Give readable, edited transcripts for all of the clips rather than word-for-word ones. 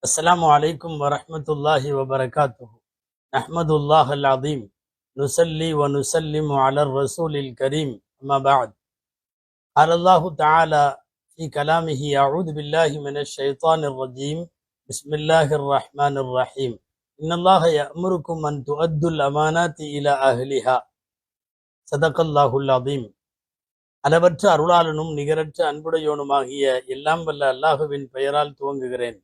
السلام عليكم ورحمة الله وبركاته. نحمد الله العظيم نصلي ونسلم على الرسول الكريم أما بعد. قال الله تعالى في كلامه: أعوذ بالله من الشيطان الرجيم. بسم الله الرحمن الرحيم. إن الله يأمركم أن تؤدوا الأمانات إلى أهلها. صدق الله العظيم. அளவற்ற அருளாளனும் நிகரற்ற அன்புடையோனுமாகிய எல்லாம் வல்ல அல்லாஹுவின் பெயரால் துவங்குகிறேன்.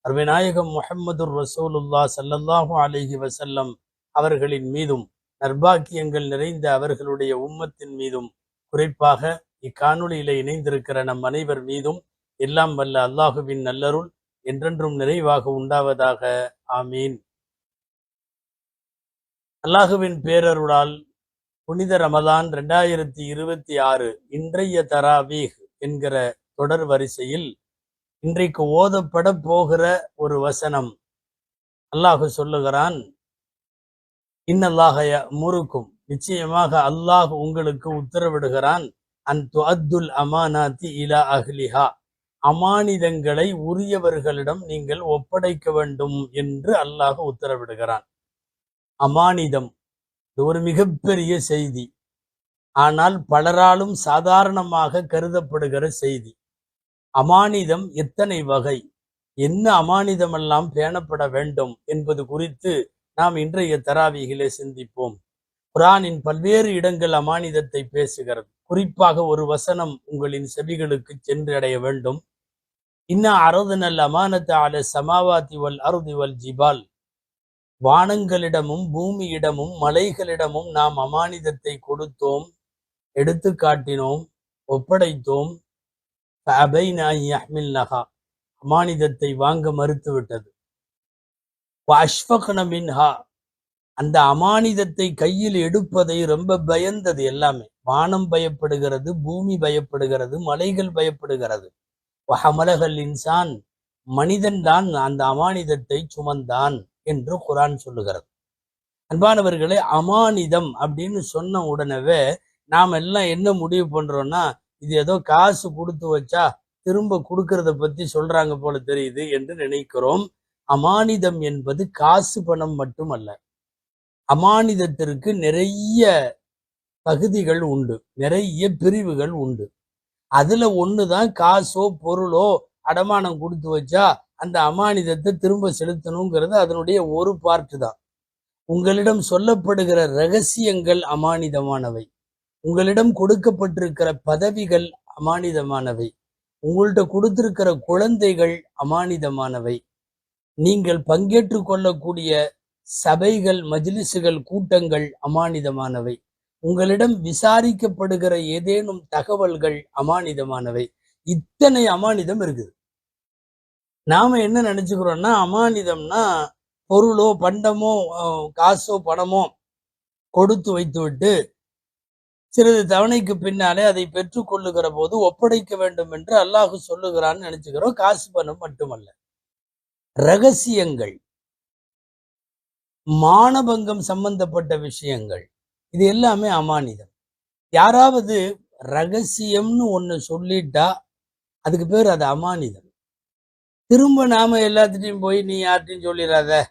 அருமைநாயகம் முஹம்மதுர் ரசூலுல்லாஹ் ஸல்லல்லாஹு அலைஹி வஸல்லம் அவர்களின் மீதும் நற்பாக்கியங்கள் நிறைந்த அவர்களுடைய உம்மத்தின் மீதும் குறிப்பாக இக்காணொளியில இணைந்திருக்கிற நம் அனைவர் மீதும் எல்லாம் வல்ல அல்லாஹுவின் நல்லருள் என்றென்றும் நிறைவாக உண்டாவதாக. ஆமீன். அல்லாஹுவின் பேரருளால் புனித ரமலான் 2026 இன்றைய தராவீஹ் என்கிற தொடர் வரிசையில் இன்றைக்கு ஓதப்பட போகிற ஒரு வசனம். அல்லாஹு சொல்லுகிறான், இன்னல்லாஹ யஅமுருக்கும், நிச்சயமாக அல்லாஹ் உங்களுக்கு உத்தரவிடுகிறான், அன் துஅத்துல் அமானாத்தி இலா அஹ்லிஹா, அமானிதங்களை உரியவர்களிடம் நீங்கள் ஒப்படைக்க வேண்டும் என்று அல்லாஹ் உத்தரவிடுகிறான். அமானிதம் இது ஒரு மிகப்பெரிய செய்தி. ஆனால் பலராலும் சாதாரணமாக கருதப்படுகிற செய்தி. அமானிதம் எத்தனை வகை, என்ன அமானிதமெல்லாம் பேணப்பட வேண்டும் என்பது குறித்து நாம் இன்றைய தராவீகிலே சிந்திப்போம். குர்ஆனின் பல்வேறு இடங்கள் அமானிதத்தை பேசுகிறது. குறிப்பாக ஒரு வசனம் உங்களின் செவிகளுக்கு சென்றடைய வேண்டும். இன்னா அரதுனல் அமானத அல சமாவாதி வல் அர்தி வல் ஜிபால், வானங்களிடமும் பூமியிடமும் மலைகளிடமும் நாம் அமானிதத்தை கொடுத்தோம், எடுத்து காட்டினோம், ஒப்படைத்தோம். அமானிதத்தை வாங்க மறுத்துவிட்டது. அந்த அமானிதத்தை கையில் எடுப்பதை ரொம்ப பயந்தது. எல்லாமே வானம் பயப்படுகிறது, பூமி பயப்படுகிறது, மலைகள் பயப்படுகிறது. வஹமலஹல் இன்சான், மனிதன் தான் அந்த அமானிதத்தை சுமந்தான் என்று குர்ஆன் சொல்லுகிறது. அன்பானவர்களே, அமானிதம் அப்படின்னு சொன்ன உடனே நாம் எல்லாம் என்ன முடிவு பண்றோம்னா, இது ஏதோ காசு கொடுத்து வச்சா திரும்ப கொடுக்கறத பத்தி சொல்றாங்க போல தெரியுது என்று நினைக்கிறோம். அமானிதம் என்பது காசு பணம் மட்டுமல்ல. அமானிதத்திற்கு நிறைய பகுதிகள் உண்டு, நிறைய பிரிவுகள் உண்டு. அதுல ஒண்ணுதான் காசோ பொருளோ அடமானம் கொடுத்து வச்சா அந்த அமானிதத்தை திரும்ப செலுத்தணுங்கிறது அதனுடைய ஒரு பார்ட்டு தான். உங்களிடம் சொல்லப்படுகிற ரகசியங்கள் அமானிதமானவை. உங்களிடம் கொடுக்கப்பட்டிருக்கிற பதவிகள் அமானிதமானவை. உங்கள்கிட்ட கொடுத்திருக்கிற குழந்தைகள் அமானிதமானவை. நீங்கள் பங்கேற்று கொள்ளக்கூடிய சபைகள், மஜ்லிஸுகள், கூட்டங்கள் அமானிதமானவை. உங்களிடம் விசாரிக்கப்படுகிற ஏதேனும் தகவல்கள் அமானிதமானவை. இத்தனை அமானிதம் இருக்குது. நாம என்ன நினைச்சுக்கிறோம்னா, அமானிதம்னா பொருளோ பண்டமோ காசோ பணமோ கொடுத்து வைத்து விட்டு சிறிது தவணைக்கு பின்னாலே அதை பெற்றுக் கொள்ளுகிற போது ஒப்படைக்க வேண்டும் என்று அல்லாஹ் சொல்லுகிறான்னு நினைச்சுக்கிறோம். காசு பணம் மட்டுமல்ல, ரகசியங்கள், மானபங்கம் சம்பந்தப்பட்ட விஷயங்கள், இது எல்லாமே அமானிதம். யாராவது ரகசியம்னு ஒண்ணு சொல்லிட்டா அதுக்கு பேர் அது அமானிதம். திரும்ப நாம எல்லாத்திட்டையும் போய் நீ யார்ட்டையும் சொல்லிடாத,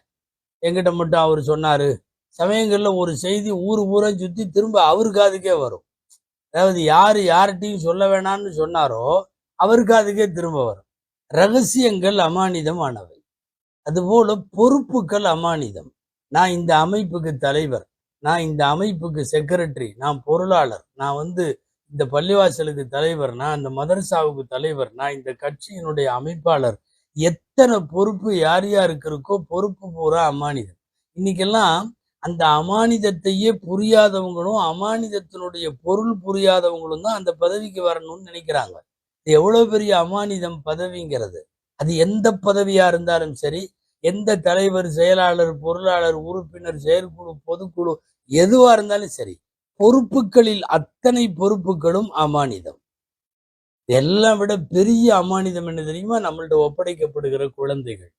எங்கிட்ட மட்டும் அவர் சொன்னாரு. சமயங்கள்ல ஒரு செய்தி ஊரா சுத்தி திரும்ப அவரு காதுக்கே வரும். அதாவது யார்கிட்டையும் சொல்ல வேணாம்னு சொன்னாரோ அவர் காதுக்கே திரும்ப வரும். ரகசியங்கள் அமானிதமானவை. அதுபோல பொறுப்புகள் அமானிதம். நான் இந்த அமைப்புக்கு தலைவர், நான் இந்த அமைப்புக்கு செக்ரட்டரி, நான் பொருளாளர், நான் இந்த பள்ளிவாசலுக்கு தலைவர், நான் இந்த மதரசாவுக்கு தலைவர், நான் இந்த கட்சியினுடைய அமைப்பாளர். எத்தனை பொறுப்பு யார் யாருக்கு இருக்கோ பொறுப்பு பூரா அமானிதம். இன்னைக்கெல்லாம் அந்த அமானிதத்தையே புரியாதவங்களும் அமானிதத்தினுடைய பொருள் புரியாதவங்களும் தான் அந்த பதவிக்கு வரணும்னு நினைக்கிறாங்க. இது எவ்வளவு பெரிய அமானிதம் பதவிங்கிறது. அது எந்த பதவியா இருந்தாலும் சரி, எந்த தலைவர், செயலாளர், பொருளாளர், உறுப்பினர், செயற்குழு, பொதுக்குழு எதுவா இருந்தாலும் சரி, பொறுப்புகளில் அத்தனை பொறுப்புகளும் அமானிதம். எல்லாம் விட பெரிய அமானிதம் என்ன தெரியுமா? நம்மள்ட்ட ஒப்படைக்கப்படுகிற குழந்தைகள்.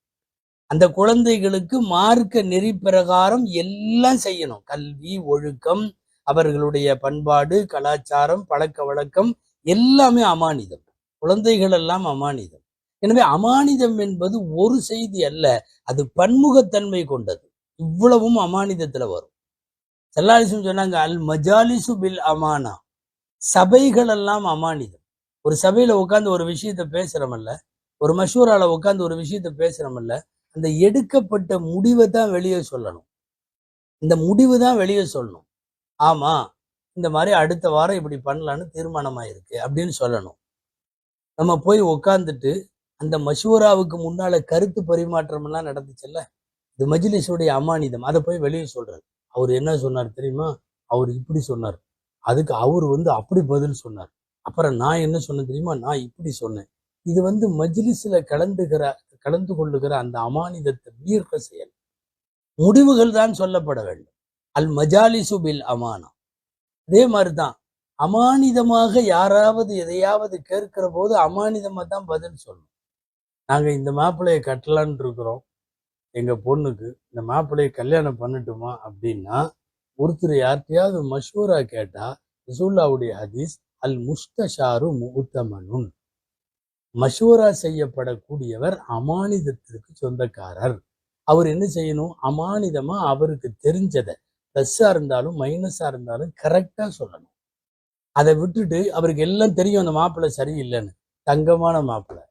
அந்த குழந்தைகளுக்கு மார்க்க நெறி பிரகாரம் எல்லாம் செய்யணும். கல்வி, ஒழுக்கம், அவர்களுடைய பண்பாடு, கலாச்சாரம், பழக்க வழக்கம் எல்லாமே அமானிதம். குழந்தைகள் எல்லாம் அமானிதம். எனவே அமானிதம் என்பது ஒரு செய்தி அல்ல, அது பன்முகத்தன்மை கொண்டது. இவ்வளவும் அமானிதத்துல வரும். ஸல்லல்லாஹு சொன்னாங்க, அல் மஜாலிசு பில் அமானா, சபைகள் எல்லாம் அமானிதம். ஒரு சபையில உட்கார்ந்து ஒரு விஷயத்த பேசுறோமல்ல, ஒரு மஷூரால உட்கார்ந்து ஒரு விஷயத்த பேசுறோமல்ல, அந்த எடுக்கப்பட்ட முடிவை தான் வெளியே சொல்லணும். இந்த முடிவு தான் வெளியே சொல்லணும். ஆமா, இந்த மாதிரி அடுத்த வாரம் இப்படி பண்ணலான்னு தீர்மானமாயிருக்கு அப்படின்னு சொல்லணும். நம்ம போய் உட்கார்ந்துட்டு அந்த மஷூராவுக்கு முன்னால கருத்து பரிமாற்றம் எல்லாம் நடந்துச்சுல்ல, இது மஜ்லிஸுடைய அமானிதம். அதை போய் வெளியே சொல்றாரு. அவர் என்ன சொன்னார் தெரியுமா? அவர் இப்படி சொன்னார். அதுக்கு அவர் அப்படி பதில் சொன்னார். அப்புறம் நான் என்ன சொன்னேன் தெரியுமா? நான் இப்படி சொன்னேன். இது மஜ்லிஸ்ல கலந்து கொள்ளுகிற அந்த அமானிதத்தை மீறுற செயல். முடிவுகள் தான் சொல்லப்பட வேண்டும். அல் மஜாலிசு பில் அமானா. அதே மாதிரிதான் அமானிதமாக யாராவது எதையாவது கேட்கிற போது அமானிதமா தான் பதில் சொல்லணும். நாங்க இந்த மாப்பிள்ளையை கட்டலான்னு இருக்கிறோம், எங்க பொண்ணுக்கு இந்த மாப்பிள்ளையை கல்யாணம் பண்ணட்டுமா அப்படின்னா, ஒருத்தர் யார்கிட்டயாவது மஷூரா கேட்டா ரசூலுல்லாஹ்வுடைய ஹதீஸ், அல் முஸ்தஷாரு முஅத்தமனுன், மஷூரா செய்யப்படக்கூடியவர் அமானிதத்திற்கு சொந்தக்காரர். அவர் என்ன செய்யணும்? அமானிதமா அவருக்கு தெரிஞ்சதை, பிளஸ்ஸா இருந்தாலும் மைனஸா இருந்தாலும் கரெக்டா சொல்லணும். அதை விட்டுட்டு அவருக்கு எல்லாம் தெரியும் அந்த மாப்பிள்ளை சரியில்லைன்னு, தங்கமான மாப்பிள்ளை,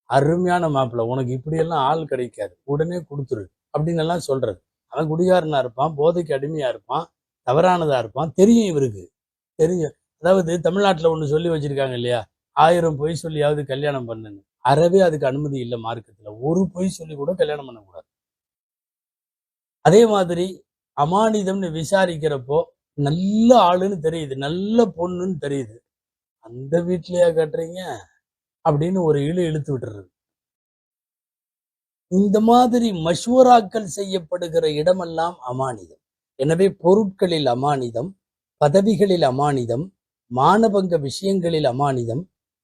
அருமையான மாப்பிள்ளை, உனக்கு இப்படியெல்லாம் ஆள் கிடைக்காது, உடனே கொடுத்துரு அப்படின்னு எல்லாம் சொல்றது. அவன் குடிகாரனா இருப்பான், போதைக்கு அடிமையா இருப்பான், தவறானதா இருப்பான், தெரியும் இவருக்கு, தெரியும். அதாவது தமிழ்நாட்டுல ஒண்ணு சொல்லி வச்சிருக்காங்க இல்லையா, 1000 பொய் சொல்லியாவது கல்யாணம் பண்ணுன்னு. அறவே அதுக்கு அனுமதி இல்லை மார்க்கத்துல. ஒரு பொய் சொல்லி கூட கல்யாணம் பண்ணக்கூடாது. அதே மாதிரி அமானிதம்னு விசாரிக்கிறப்போ நல்ல ஆளுன்னு தெரியுது, நல்ல பொண்ணுன்னு தெரியுது, அந்த வீட்லயா கட்டுறீங்க அப்படின்னு ஒரு இழுத்து விட்டுறது. இந்த மாதிரி மஷ்வராக்கள் செய்யப்படுகிற இடமெல்லாம் அமானிதம். எனவே பொருட்களில் அமானிதம், பதவிகளில் அமானிதம், மானபங்க விஷயங்களில் அமானிதம்,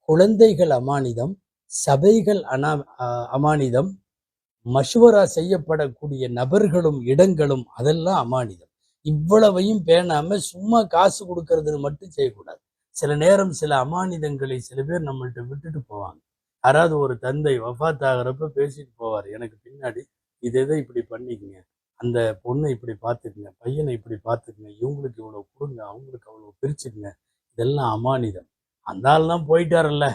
குழந்தைகள் அமானிதம், சபைகள் அமானிதம், மஷ்வரா செய்யப்படக்கூடிய நபர்களும் இடங்களும் அதெல்லாம் அமானிதம். இவ்வளவையும் பேணாம சும்மா காசு கொடுக்கறது மட்டும் செய்யக்கூடாது. சில நேரம் சில அமானிதங்களை சில பேர் நம்மள்ட்ட விட்டுட்டு போவாங்க. யாராவது ஒரு தந்தை வஃபாத் ஆகிறப்ப பேசிட்டு போவார், எனக்கு பின்னாடி இதை இப்படி பண்ணிக்கங்க, அந்த பொண்ணை இப்படி பார்த்துக்குங்க, பையனை இப்படி பார்த்துக்குங்க, இவங்களுக்கு இவ்வளவு கொடுங்க, அவங்களுக்கு அவ்வளவு பிரிச்சுக்குங்க, இதெல்லாம் அமானிதம். அந்த ஆள் தான் போயிட்டாரல்ல.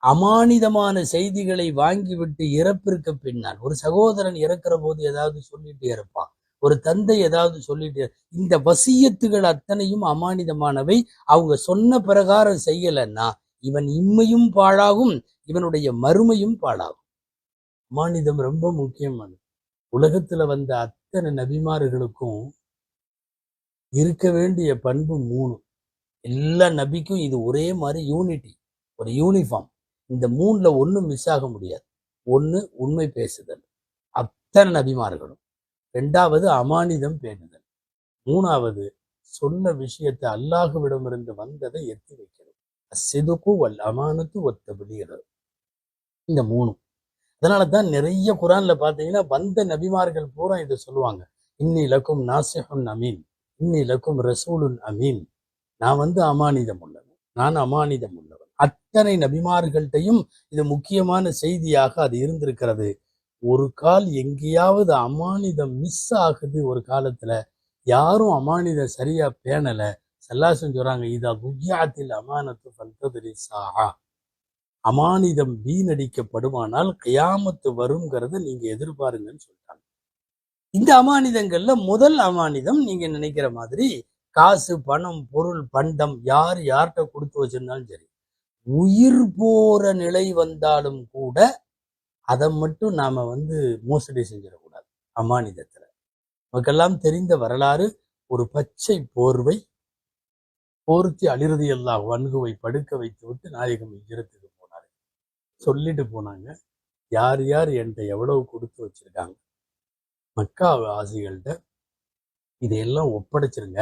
அமானிதமான செய்திகளை வாங்கிவிட்டு இறப்பிற்கு பின்னால், ஒரு சகோதரன் இறக்கிற போது ஏதாவது சொல்லிட்டு இறப்பான், ஒரு தந்தை ஏதாவது சொல்லிட்டு, இந்த வசியத்துகள் அத்தனையும் அமானிதமானவை. அவங்க சொன்ன பிரகாரம் செய்யலைன்னா இவன் இம்மையும் பாழாகும், இவனுடைய மறுமையும் பாழாகும். அமானிதம் ரொம்ப முக்கியமானது. உலகத்துல வந்த அத்தனை நபிமார்களுக்கும் இருக்க வேண்டிய பண்பு 3. எல்லா நபிக்கும் இது ஒரே மாதிரி யூனிட்டி, ஒரு யூனிஃபார்ம். இந்த 3ல ஒன்றும் மிஸ் ஆக முடியாது. 1 உண்மை பேசுதல், அத்தனை நபிமார்களும். 2வது அமானிதம் பேணுதல். 3வது சொன்ன விஷயத்தை அல்லாஹ்விடமிருந்து வந்ததை எத்தி வைக்கிறது. அஸ்ஸிதுகு வல் அமானத்து வத்தப்லீக். இந்த 3. அதனால தான் நிறைய குரான்ல பார்த்தீங்கன்னா வந்த நபிமார்கள் பூரா இதை சொல்லுவாங்க. இன்னி லக்கும் நாசிஹுன் அமீன், இன்னி லக்கும் ரசூலுன் அமீன். நான் அமானிதம் உள்ளவன், நான் அமானிதம் உள்ளவன். அத்தனை நபிமார்கள்ட்டையும் இது முக்கியமான செய்தியாக அது இருந்திருக்கிறது. ஒரு கால் எங்கேயாவது அமானிதம் மிஸ் ஆகுது, ஒரு காலத்துல யாரும் அமானிதம் சரியா பேணல, ஸல்லல்லாஹு சொல்றாங்க, இதா துய்யாத்தில் அமானத்து ஃபல்தத்ரி ஸாஆ, அமானிதம் வீணடிக்கப்படுமானால் கியாமத்து வருங்கிறத நீங்க எதிர்பாருங்கன்னு சொல்றாங்க. இந்த அமானிதங்கள்ல முதல் அமானிதம் நீங்க நினைக்கிற மாதிரி காசு, பணம், பொருள், பண்டம் யார் யார்கிட்ட கொடுத்து வச்சிருந்தாலும் சரி, உயிர் போற நிலை வந்தாலும் கூட அதை மட்டும் நாம மோசடி செஞ்சிடக்கூடாது. அமானிதத்துல நமக்கெல்லாம் தெரிந்த வரலாறு, ஒரு பச்சை போர்வை போர்த்தி அலி ரலியல்லாஹு அன்ஹுவை படுக்க வைத்து விட்டு நாயகம் ஹிஜ்ரத்துக்கு போனாரு. சொல்லிட்டு போனாங்க, யார் யார் என்கிட்ட எவ்வளவு கொடுத்து வச்சிருக்காங்க, மக்கா வாசிகள்கிட்ட இதையெல்லாம் ஒப்படைச்சிருங்க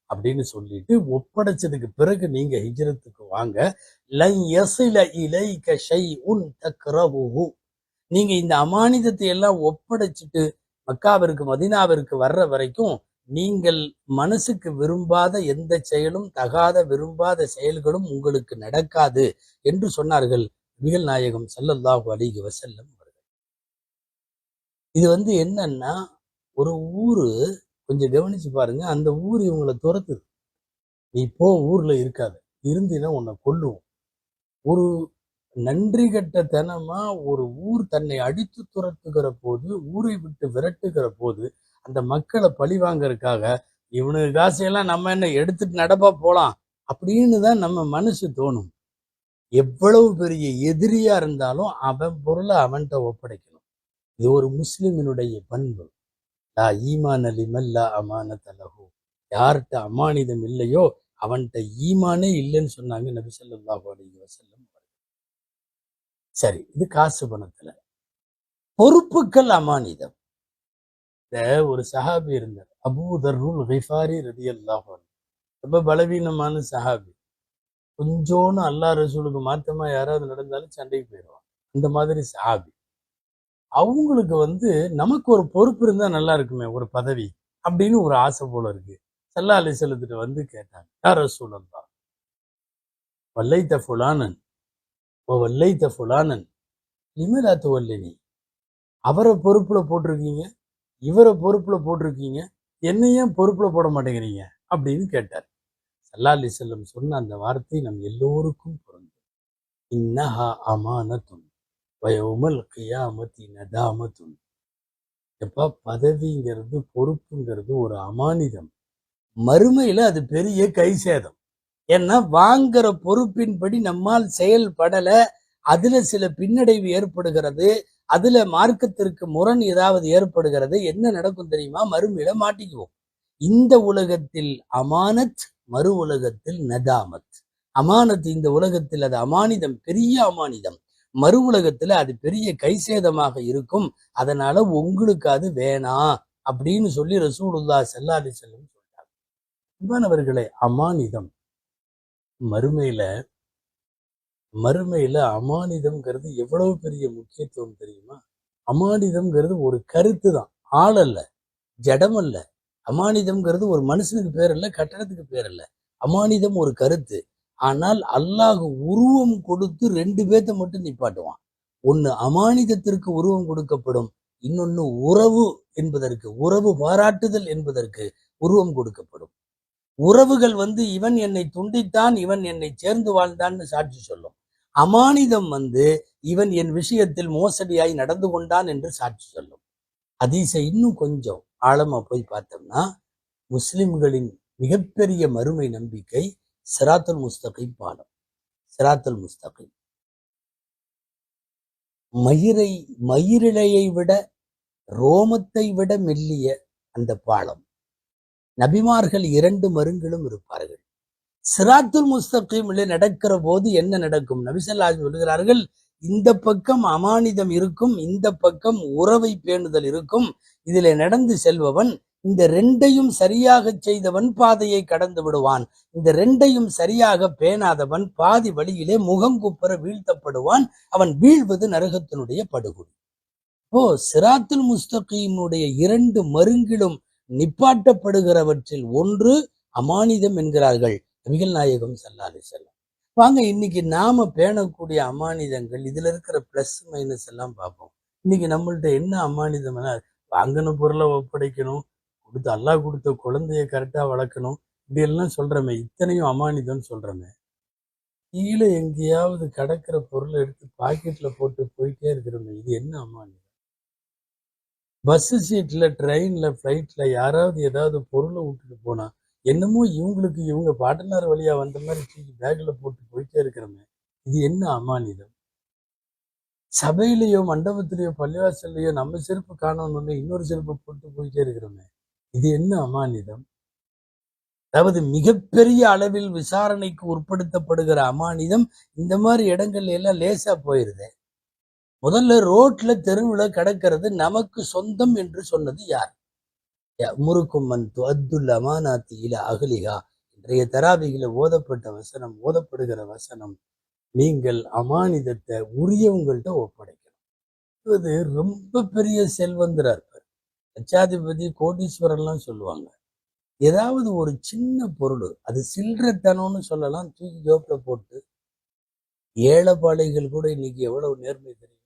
அப்படின்னு சொல்லிட்டு, ஒப்படைச்சதுக்கு பிறகு நீங்க ஹிஜ்ரத்துக்கு வாங்க. லன் யஸில இலைக ஷைஉன் தக்ரஹுஹு, நீங்க இந்த அமானிதத்தை எல்லாம் ஒப்படைச்சிட்டு மக்காவிற்கு மதீனாவிற்கு வர்ற வரைக்கும் நீங்கள் மனசுக்கு விரும்பாத எந்த செயலும், தகாத விரும்பாத செயல்களும் உங்களுக்கு நடக்காது என்று சொன்னார்கள். நபிகள் நாயகம் ஸல்லல்லாஹு அலைஹி வஸல்லம் அவர்கள். இது என்னன்னா, ஒரு ஊரு கொஞ்சம் கவனிச்சு பாருங்க. அந்த ஊர் இவங்கள துரத்துது. நீ போ, ஊர்ல இருக்காத. இருந்தீன்னா உன்னை கொல்லுவோம். ஒரு நன்றி கெட்டத்தனமா ஒரு ஊர் தன்னை அடித்து துரத்துகிற போது, ஊரை விட்டு விரட்டுகிற போது, அந்த மக்களை பழி வாங்கறதுக்காக இவனுக்கு காசையெல்லாம் நம்ம என்ன எடுத்துட்டு நடப்பா போலாம் அப்படின்னு தான் நம்ம மனசு தோணும். எவ்வளவு பெரிய எதிரியா இருந்தாலும் அவன் பொருளை அவன்கிட்ட ஒப்படைக்கணும். இது ஒரு முஸ்லிமினுடைய பண்பு. லா ஈமான லிமன் லா அமானத லஹு. யார்கிட்ட அமானிதம் இல்லையோ அவன்கிட்ட ஈமானே இல்லைன்னு சொன்னாங்க நபி ஸல்லல்லாஹு அலைஹி வஸல்லம். சரி, இது காசு பணத்துல. பொறுப்புகள் அமானிதம். ஒரு சஹாபி இருந்தார், அபூ தர்ருல் கிஃபாரி ரலியல்லாஹு அன்ஹு. ரொம்ப பலவீனமான சஹாபி. கொஞ்சோன்னு அல்லாஹ் ரசூலுக்கு மாத்தமா யாராவது நடந்தாலும் சண்டைக்கு போயிடுவான். அந்த மாதிரி சஹாபி. அவங்களுக்கு நமக்கு ஒரு பொறுப்பு இருந்தா நல்லா இருக்குமே, ஒரு பதவி அப்படின்னு ஒரு ஆசை போல இருக்கு. ஸல்லல்லாஹு அலைஹி வஸல்லம் கேட்டாங்க, யா ரசூலல்லாஹ் வல்லைத ஃபுலானன் வல்லைத ஃபுலானன் லிம லா துவல்லினி. அவரை பொறுப்புல போட்டிருக்கீங்க, இவரை பொறுப்புல போட்டிருக்கீங்க, என்ன ஏன் பொறுப்புல போட மாட்டேங்கிறீங்க அப்படின்னு கேட்டார். ஸல்லல்லாஹு அலைஹி வஸல்லம் சொன்ன அந்த வார்த்தை நம் எல்லோருக்கும் பொருந்தும். இன்னஹா அமானத்துன் வயவுமல் கியாமத்தி நதாமத்துன். எப்பா, பதவிங்கிறது பொறுப்புங்கிறது ஒரு அமானிதம். மறுமையில அது பெரிய கை சேதம். ஏன்னா வாங்குற பொறுப்பின்படி நம்மால் செயல்படல, அதுல சில பின்னடைவு ஏற்படுகிறது, அதுல மார்க்கத்திற்கு முரண் ஏதாவது ஏற்படுகிறது. என்ன நடக்கும் தெரியுமா? மறுமையில மாட்டிக்குவோம். இந்த உலகத்தில் அமானத், மறு உலகத்தில் நதாமத். அமானத் இந்த உலகத்தில் அது அமானிதம், பெரிய அமானிதம். மறு உலகத்துல அது பெரிய கைசேதமாக இருக்கும். அதனால உங்களுக்கு அது வேணாம் அப்படின்னு சொல்லி ரசூலுல்லாஹி ஸல்லல்லாஹு அலைஹி வஸல்லம் சொல்றாங்க. அன்பானவர்களே, அமானிதம் மறுமையில அமானிதம்ங்கிறது எவ்வளவு பெரிய முக்கியத்துவம் தெரியுமா? அமானிதம்ங்கிறது ஒரு கருத்து தான், ஆள் அல்ல, ஜடம் அல்ல. அமானிதம்ங்கிறது ஒரு மனுஷனுக்கு பேர் அல்ல, கட்டடத்துக்கு பேர் அல்ல. அமானிதம் ஒரு கருத்து. ஆனால் அல்லாஹ் உருவம் கொடுத்து ரெண்டு பேர்த்த மட்டும் நிப்பாட்டுவான். ஒன்னு அமானிதத்திற்கு உருவம் கொடுக்கப்படும், இன்னொன்னு உறவு என்பதற்கு, உறவு பாராட்டுதல் என்பதற்கு உருவம் கொடுக்கப்படும். உறவுகள் இவன் என்னை துண்டித்தான், இவன் என்னை சேர்ந்து வாழ்ந்தான்னு சாட்சி சொல்லும். அமானிதம் இவன் என் விஷயத்தில் மோசடியாய் நடந்து கொண்டான் என்று சாட்சி சொல்லும். ஹதீஸை இன்னும் கொஞ்சம் ஆழமா போய் பார்த்தோம்னா, முஸ்லிம்களின் மிகப்பெரிய மறுமை நம்பிக்கை சிராத்துல் முஸ்தகீம் பாலம். சிராத்துல் முஸ்தகீம் மயிரிழையை விட, ரோமத்தை விட மெல்லிய அந்த பாலம். நபிமார்கள் 2 மருங்கிலும் இருப்பார்கள். சிராத்துல் முஸ்தகீமில் நடக்கிற போது என்ன நடக்கும்? நபி ஸல்லல்லாஹு அலைஹி வஸல்லம் சொல்கிறார்கள், இந்த பக்கம் அமானிதம் இருக்கும், இந்த பக்கம் உறவை பேணுதல் இருக்கும். இதிலே நடந்து செல்பவன் இந்த 2ஐயும் சரியாக செய்தவன் பாதையை கடந்து விடுவான். இந்த 2ஐயும் சரியாக பேணாதவன் பாதி வழியிலே முகங்குப்புற வீழ்த்தப்படுவான். அவன் வீழ்வது நரகத்தினுடைய படுகொலி. சிராத்துல் முஸ்தகீமுடைய 2 மருங்கிலும் நிப்பாட்டப்படுகிறவற்றில் ஒன்று அமானிதம் என்கிறார்கள் நபிகள் நாயகம் ஸல்லல்லாஹு அலைஹி வஸல்லம். வாங்க, இன்னைக்கு நாம பேணக்கூடிய அமானிதங்கள், இதுல இருக்கிற பிளஸ் மைனஸ் எல்லாம் பார்ப்போம். இன்னைக்கு நம்மள்ட்ட என்ன அமானிதம்? வாங்கின பொருளை ஒப்படைக்கணும், அல்லாஹ் கொடுத்த குழந்தைய கரெக்டா வளர்க்கணும், இப்படி எல்லாம் சொல்றமே, இத்தனையும் அமானிதம்னு சொல்றமே. கீழே எங்கேயாவது கிடக்கிற பொருளை எடுத்து பாக்கெட்ல போட்டு போயிட்டே இருக்கிறோமே, இது என்ன அமானிதம்? பஸ் சீட்ல, ட்ரெயின்ல, ஃபிளைட்ல யாராவது ஏதாவது பொருளை விட்டுட்டு போனா என்னமோ இவங்களுக்கு இவங்க பாட்டனார் வழியா வந்த மாதிரி தூக்கி பேக்ல போட்டு போயிட்டே இருக்கிறோமே, இது என்ன அமானிதம்? சபையிலேயோ மண்டபத்திலேயோ பள்ளிவாசல்லையோ நம்ம செருப்பு காணணும்னு இன்னொரு செருப்பு போட்டு போயிட்டே இருக்கிறோமே, இது என்ன அமானிதம்? அதாவது மிகப்பெரிய அளவில் விசாரணைக்கு உட்படுத்தப்படுகிற அமானிதம் இந்த மாதிரி இடங்கள்ல எல்லாம் லேசா போயிருது. முதல்ல ரோட்ல, தெருவுல கிடக்கிறது நமக்கு சொந்தம் என்று சொன்னது யார்? முறுக்கும் அத்துல் அமானாத்தி இல அகலிகா. இன்றைய தராவிகளை ஓதப்பட்ட வசனம், ஓதப்படுகிற வசனம், நீங்கள் அமானிதத்தை உரியவங்கள்ட்ட ஒப்படைக்கணும். இது ரொம்ப பெரிய செல்வந்தரா இருப்பார், லட்சாதிபதி, கோடீஸ்வரன்லாம் சொல்லுவாங்க. ஏதாவது ஒரு சின்ன பொருள், அது சில்லறத்தனம்னு சொல்லலாம், தூக்கி ஜோப்ல போட்டு ஏழைப்பாளைகள் கூட இன்னைக்கு எவ்வளவு நேர்மை தெரியும்.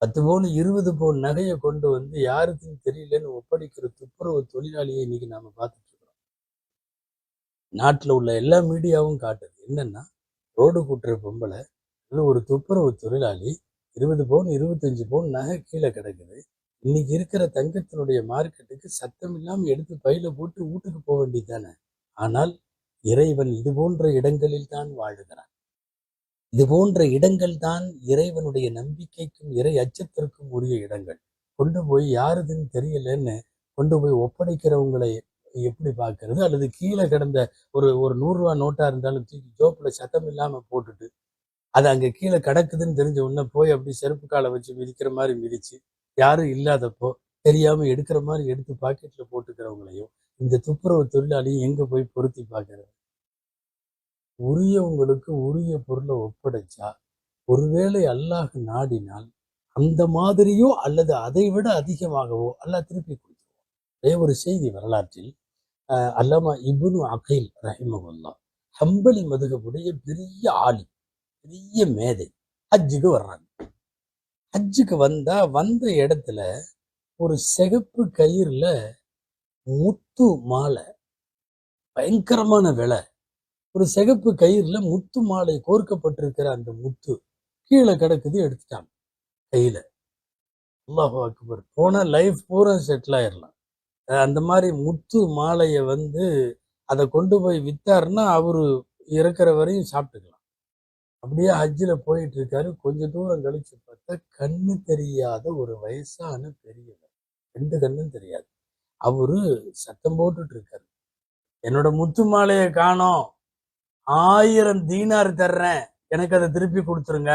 10 பவுன் 20 பவுன் நகையை கொண்டு வந்து யாருக்குன்னு தெரியலன்னு ஒப்படைக்கிற துப்புரவு தொழிலாளியை இன்னைக்கு நாம பார்த்துட்டு இருக்கோம். நாட்டுல உள்ள எல்லா மீடியாவும் காட்டுது என்னன்னா, ரோடு கூட்டுற பொம்பளை இல்லை ஒரு துப்புரவு தொழிலாளி 20 பவுன் 25 பவுன் நகை கீழே கிடக்குது. இன்னைக்கு இருக்கிற தங்கத்தினுடைய மார்க்கெட்டுக்கு சத்தம் இல்லாம எடுத்து பையில போட்டு வீட்டுக்கு போக வேண்டியதானே. ஆனால் இறைவன் இது போன்ற இடங்களில் தான் வாழுகிறான். இது போன்ற இடங்கள் தான் இறைவனுடைய நம்பிக்கைக்கும் இறை அச்சத்திற்கும் உரிய இடங்கள். கொண்டு போய் யாருதுன்னு தெரியலன்னு கொண்டு போய் ஒப்படைக்கிறவங்களை எப்படி பார்க்கறது? அல்லது கீழே கிடந்த ஒரு ஒரு 100 ரூபா நோட்டா இருந்தாலும் தூக்கி ஜோப்புல சத்தம் இல்லாம போட்டுட்டு அது அங்க கீழே கிடக்குதுன்னு தெரிஞ்ச உடனே போய் அப்படி செருப்பு காலை வச்சு மிதிக்கிற மாதிரி மிதிச்சு, யாரும் இல்லாதப்போ தெரியாம எடுக்கிற மாதிரி எடுத்து பாக்கெட்ல போட்டுக்கிறவங்களையும் இந்த துப்புரவு தொழிலாளியும் எங்க போய் பொருத்தி பார்க்கறது? உரியவங்களுக்கு உரிய பொருளை ஒப்படைச்சா ஒருவேளை அல்லாஹ் நாடினால் அந்த மாதிரியோ அல்லது அதை விட அதிகமாகவோ அல்லாஹ் திருப்பி கொடுத்துருவோம். அதே ஒரு செய்தி வரலாற்றில் அல்லாமா இப்னு அகைல் ரஹிமஹுல்லா ஹம்பலி மதுகபுடைய பெரிய ஆளி, பெரிய மேதை, ஹஜ்ஜுக்கு வர்றாங்க. ஹஜ்ஜுக்கு வந்த இடத்துல ஒரு சிகப்பு கயிறுல முத்து மாலை, பயங்கரமான விலை. ஒரு சிகப்பு கயிறுல முத்து மாலை கோர்க்கப்பட்டிருக்கிற அந்த முத்து கீழே கிடக்குது, எடுத்துட்டாங்க கையில. அல்லாஹு அக்பர். போனா லைஃப் பூரா செட்டில் ஆயிடலாம். அந்த மாதிரி முத்து மாலையை அதை கொண்டு போய் வித்தாருன்னா அவரு இறக்குற வரையும் சாப்பிட்டுக்கலாம். அப்படியே ஹஜ்ஜில் போயிட்டு இருக்காரு. கொஞ்ச தூரம் கழிச்சு பார்த்தா கண்ணு தெரியாத ஒரு வயசான பெரியவர், 2 கண்ணும் தெரியாது. அவரு சத்தம் போட்டுட்டு இருக்காரு, என்னோட முத்து மாலையை காணோம், 1000 தீனார் தர்றேன், எனக்கு அதை திருப்பி கொடுத்துருங்க,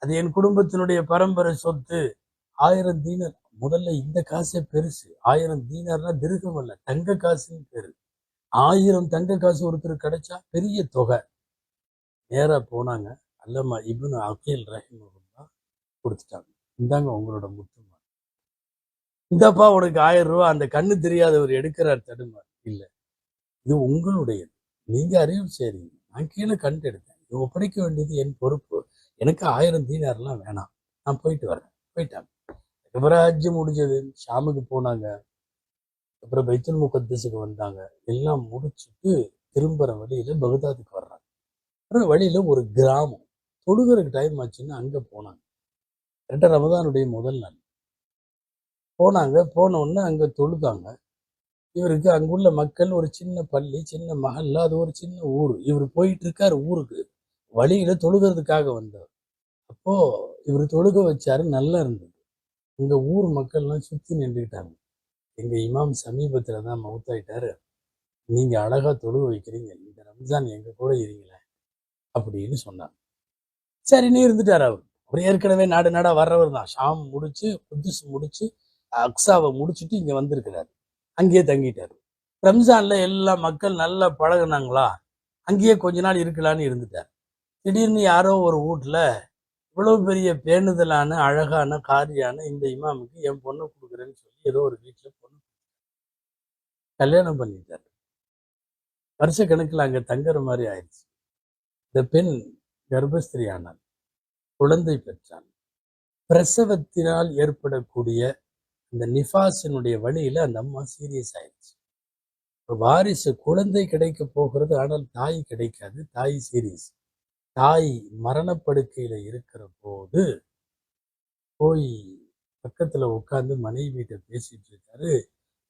அது என் குடும்பத்தினுடைய பரம்பரை சொத்து. 1000 தீனார். முதல்ல இந்த காசே பெருசு. 1000 தீனார்னா திருகம் அல்ல, தங்க காசுன்னு பேரு. 1000 தங்க காசு ஒருத்தர் கிடைச்சா பெரிய தொகை. நேரா போனாங்க. அல்லமா இப்னு அகீல் ரஹிமஹுல்லா கொடுத்துட்டாங்க. இந்தாங்க உங்களோட முத்து மாலை. இந்தப்பா உனக்கு 1000 ரூபா. அந்த கண்ணு தெரியாதவர் எடுக்கிறார் தடுமாறு. இல்லை, இது உங்களுடையது, நீங்க அறிவு செய்றீங்க, நான் கீழே கண்டு எடுத்தேன், இது ஒப்படைக்க வேண்டியது என் பொறுப்பு, எனக்கு 1000 தீனார்லாம் வேணாம், நான் போயிட்டு வரேன். போயிட்டாங்க. அப்புறம் ஹஜ்ஜு முடிஞ்சது, ஷாமுக்கு போனாங்க. அப்புறம் பைத்துல் முகத்தஸுக்கு வந்தாங்க. எல்லாம் முடிச்சுட்டு திரும்புற வழியில பகதாதுக்கு வர்றாங்க. அப்புறம் வழியில ஒரு கிராமம், தொழுகிறதுக்கு டைம் ஆச்சுன்னு அங்க போனாங்க. கரெக்டாக ரமதானுடைய முதல் நாள் போனாங்க. போன உடனே அங்க தொழுதாங்க. இவருக்கு அங்குள்ள மக்கள், ஒரு சின்ன பள்ளி, சின்ன மஹல்ல, அது ஒரு சின்ன ஊர். இவர் போயிட்டு இருக்காரு ஊருக்கு, வழியில தொழுகிறதுக்காக வந்தார். அப்போ இவர் தொழுக வச்சாரு, நல்லா இருந்தது. இங்க ஊர் மக்கள்லாம் சுத்தி நின்றுக்கிட்டாங்க. எங்க இமாம் சமீபத்துல தான் மவுத்தாயிட்டாரு, நீங்க அழகா தொழுக வைக்கிறீங்க, இந்த ரம்ஜான் எங்க கூட இருங்களே அப்படின்னு சொன்னார். சரின்னு இருந்துட்டார். அவர் ஏற்கனவே நாடு நாடா வர்றவர் தான். ஷாம் முடிச்சு, குத்துஸ் முடிச்சு, அக்ஸாவை முடிச்சுட்டு இங்க வந்திருக்கிறாரு. அங்கேயே தங்கிட்டாரு. ரம்ஜான்ல எல்லா மக்கள் நல்லா பழகுனாங்களா, அங்கேயே கொஞ்ச நாள் இருக்கலான்னு இருந்துட்டார். திடீர்னு யாரோ ஒரு வீட்டுல இவ்வளவு பெரிய பேணுதலான அழகான காரியான இந்த இமாமுக்கு என் பொண்ணை கொடுக்குறேன்னு சொல்லி ஏதோ ஒரு வீட்டுல பொண்ணு கல்யாணம் பண்ணிட்டாரு. வருஷ கணக்குல அங்க தங்குற மாதிரி ஆயிடுச்சு. இந்த பெண் கர்ப்பஸ்திரி ஆனாள், குழந்தை பெற்றாள். பிரசவத்தினால் ஏற்படக்கூடிய அந்த நிஃபாஸினுடைய வழியில அந்த அம்மா சீரியஸ் ஆயிடுச்சு. வாரிசு குழந்தை கிடைக்க போகிறது, ஆனால் தாய் கிடைக்காது. தாய் சீரியஸ். தாய் மரணப்படுக்கையில இருக்கிற போது போய் பக்கத்துல உட்காந்து மனைவிட்ட பேசிட்டு இருக்காரு.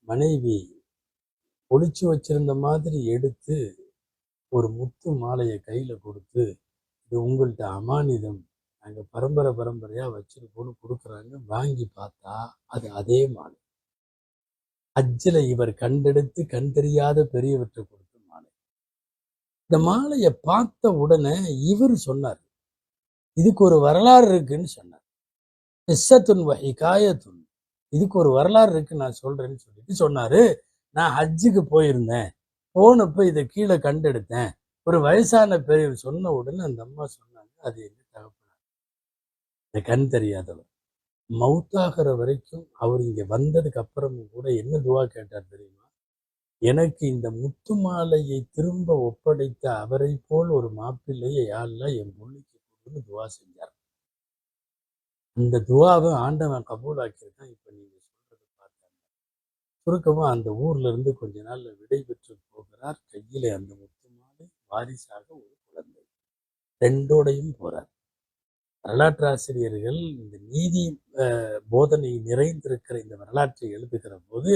மனைவி ஒளிச்சு வச்சிருந்த மாதிரி எடுத்து ஒரு முத்து மாலையை கையில கொடுத்து, இது உங்கள்கிட்ட அமானிதம், நாங்க பரம்பரையா வச்சிருக்கோம்னு கொடுக்குறாங்க. வாங்கி பார்த்தா அது அதே மாலை. ஹஜ்ஜில இவர் கண்டெடுத்து கண் தெரியாத பெரியவற்றை கொடுத்த மாலை. இந்த மாலையை பார்த்த உடனே இவர் சொன்னார், இதுக்கு ஒரு வரலாறு இருக்குன்னு சொன்னார். கிஸ்ஸத்துன் வ ஹிகாயத்துன், இதுக்கு ஒரு வரலாறு இருக்கு, நான் சொல்றேன்னு சொல்லிட்டு சொன்னாரு. நான் ஹஜ்ஜுக்கு போயிருந்தேன், போனப்ப இதை கீழே கண்டெடுத்தேன். ஒரு வயசான பெரியவர் சொன்ன உடனே அந்த அம்மா சொன்னாங்க, அது எங்க தகப்பனார், இந்த கண் தெரியாதவர். மவுத்தாகிற வரைக்கும் அவர் இங்க வந்ததுக்கு அப்புறமும் கூட என்ன துவா கேட்டார் தெரியுமா? எனக்கு இந்த முத்து மாலையை திரும்ப ஒப்படைத்த அவரை போல் ஒரு மாப்பிள்ளையை யா அல்லாஹ் என் பொண்ணுக்கு கொடுன்னு துவா செஞ்சார். இந்த துவாவை ஆண்டவன் கபூலாக்கியிருக்கான். இப்ப நீங்க சொல்றது பார்த்தாங்க. சுருக்கமா அந்த ஊர்ல இருந்து கொஞ்ச நாள்ல விடை பெற்று போகிறார். கையில அந்த முத்து மாலை, வாரிசாக ஒரு குழந்தை, ரெண்டோடையும் போறார். வரலாற்று ஆசிரியர்கள் இந்த நீதி போதனை நிறைந்திருக்கிற இந்த வரலாற்றை எழுதுகிற போது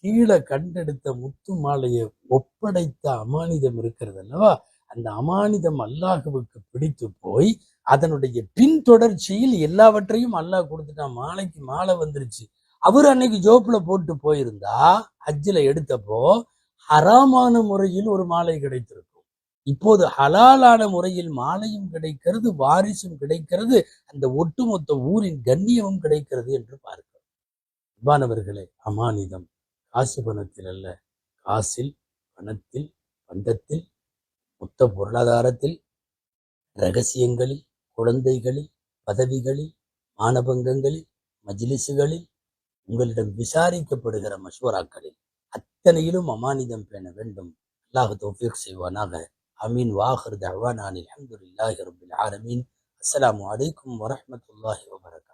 கீழே கண்டெடுத்த முத்து மாலையை ஒப்படைத்த அமானிதம் இருக்கிறது அல்லவா, அந்த அமானிதம் அல்லாஹுவுக்கு பிடித்து போய் அதனுடைய பின்தொடர்ச்சியில் எல்லாவற்றையும் அல்லாஹ் கொடுத்துட்டான். மாலைக்கு மாலை வந்துருச்சு. அவர் அன்னைக்கு ஜோப்புல போட்டு போயிருந்தா ஹஜ்ஜில் எடுத்தப்போ ஹராமான முறையில் ஒரு மாலை கிடைத்திருக்கும். இப்போது ஹலாலான முறையில் மாலையும் கிடைக்கிறது, வாரிசும் கிடைக்கிறது, அந்த ஒட்டுமொத்த ஊரின் கண்ணியமும் கிடைக்கிறது என்று பார்க்கிறோம். அன்பானவர்களே, அமானிதம் காசு பணத்தில் அல்ல, காசில், பணத்தில், பண்டத்தில், மொத்த பொருளாதாரத்தில், ரகசியங்களில், குழந்தைகளில், பதவிகளில், மானபங்கங்களில், மஜ்லிசுகளில், உங்களிடம் விசாரிக்கப்படுகிற மஷ்வராக்களில் அத்தனையிலும் அமானிதம் பேண வேண்டும். அல்லாஹ் தௌஃபீக் செய்வானாக. அமீன். வாஹிர் தஅவானா அல்ஹம்துலில்லாஹி ரப்பில் ஆலமீன். அஸ்ஸலாமு அலைக்கும் வரஹ்மத்துல்லாஹி வபரகாத்துஹு.